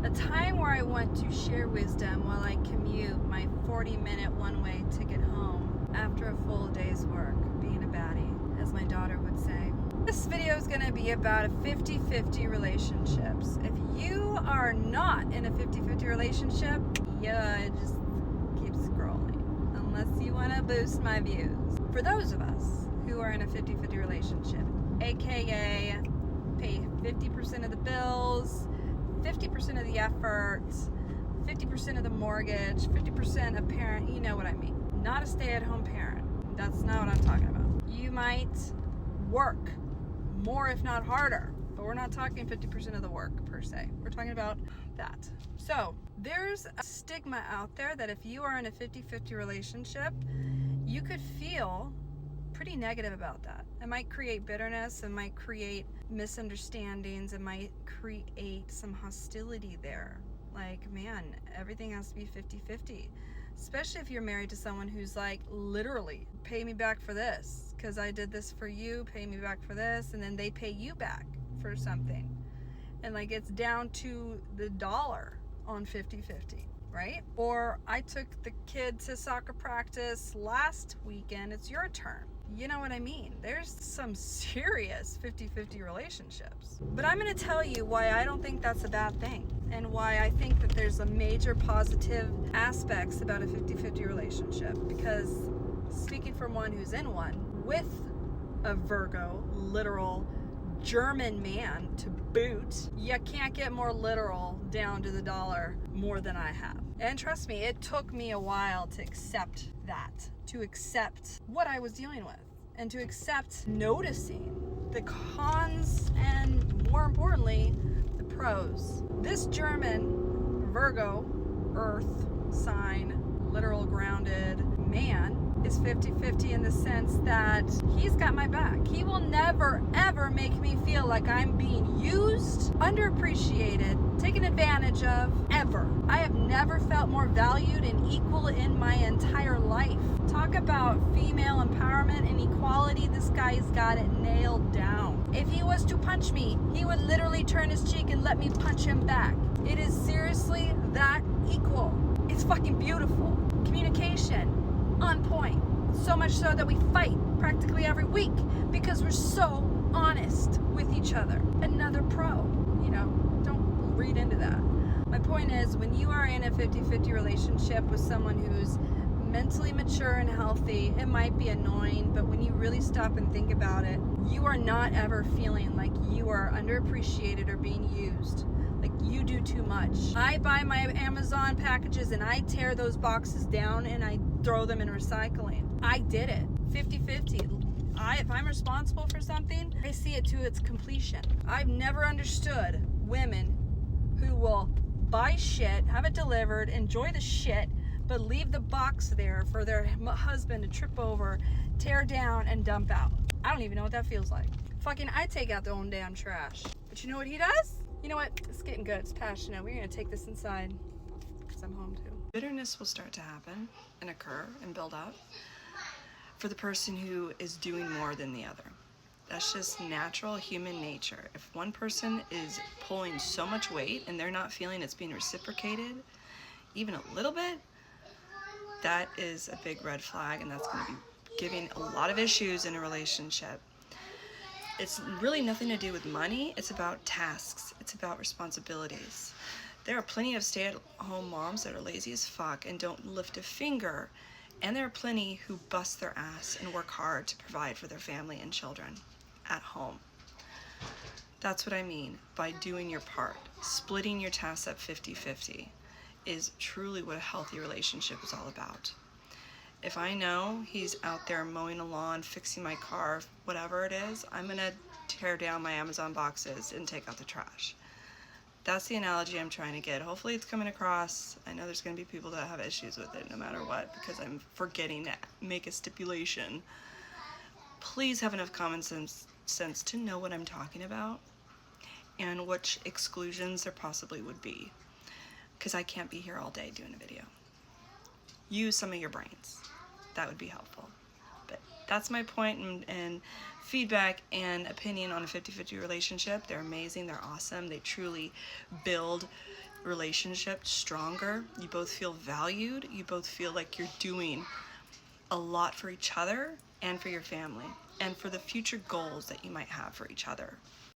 A time where I want to share wisdom while I commute my 40-minute one-way ticket home after a full day's work, being a baddie, as my daughter would say. This video is going to be about a 50-50 relationships. If you are not in a 50-50 relationship, yeah, just keep scrolling, unless you want to boost my views. For those of us who are in a 50-50 relationship, aka pay 50% of the bills, 50% of the effort, 50% of the mortgage, 50% of parent, you know what I mean. Not a stay-at-home parent. That's not what I'm talking about. You might work more, if not harder, but we're not talking 50% of the work per se. We're talking about that. So there's a stigma out there that if you are in a 50-50 relationship, you could feel pretty negative about that. It might create bitterness, it might create misunderstandings, it might create some hostility there. Like, man, everything has to be 50-50. Especially if you're married to someone who's like, literally, pay me back for this, because I did this for you, pay me back for this, and then they pay you back for something. And like, it's down to the dollar on 50-50. Right? Or I took the kid to soccer practice last weekend, it's your turn. You know what I mean? There's some serious 50-50 relationships. But I'm going to tell you why I don't think that's a bad thing, and why I think that there's a major positive aspects about a 50-50 relationship. Because speaking from one who's in one, with a Virgo, literal German man to boot, you can't get more literal down to the dollar more than I have. And trust me, it took me a while to accept that, to accept what I was dealing with, and to accept noticing the cons and, more importantly, the pros. This German Virgo earth sign, literal grounded man is 50-50 in the sense that he's got my back. He will never ever make me feel like I'm being used, underappreciated, taken advantage of, ever. I have never felt more valued and equal in my entire life. Talk about female empowerment and equality, this guy's got it nailed down. If he was to punch me, he would literally turn his cheek and let me punch him back. It is seriously that equal. It's fucking beautiful. Communication on point. So much so that we fight practically every week because we're so honest with each other. Another pro, don't read into that. My point is, when you are in a 50-50 relationship with someone who's mentally mature and healthy, it might be annoying, but when you really stop and think about it, you are not ever feeling like you are underappreciated or being used. Like you do too much. I buy my Amazon packages and I tear those boxes down and I throw them in recycling. I did it. 50-50. If I'm responsible for something, I see it to its completion. I've never understood women who will buy shit, have it delivered, enjoy the shit, but leave the box there for their husband to trip over, tear down, and dump out. I don't even know what that feels like. Fucking, I take out their own damn trash. But you know what he does? You know what? It's getting good. It's passionate. We're going to take this inside because I'm home too. Bitterness will start to happen and occur and build up for the person who is doing more than the other. That's just natural human nature. If one person is pulling so much weight and they're not feeling it's being reciprocated, even a little bit, that is a big red flag, and that's going to be giving a lot of issues in a relationship. It's really nothing to do with money. It's about tasks. It's about responsibilities. There are plenty of stay-at-home moms that are lazy as fuck and don't lift a finger. And there are plenty who bust their ass and work hard to provide for their family and children at home. That's what I mean by doing your part. Splitting your tasks up 50-50 is truly what a healthy relationship is all about. If I know he's out there mowing a lawn, fixing my car, whatever it is, I'm gonna tear down my Amazon boxes and take out the trash. That's the analogy I'm trying to get. Hopefully it's coming across. I know there's gonna be people that have issues with it no matter what, because I'm forgetting to make a stipulation. Please have enough common sense to know what I'm talking about and which exclusions there possibly would be, because I can't be here all day doing a video. Use some of your brains. That would be helpful. But that's my point and feedback and opinion on a 50-50 relationship. They're amazing. They're awesome. They truly build relationship stronger. You both feel valued. You both feel like you're doing a lot for each other and for your family and for the future goals that you might have for each other.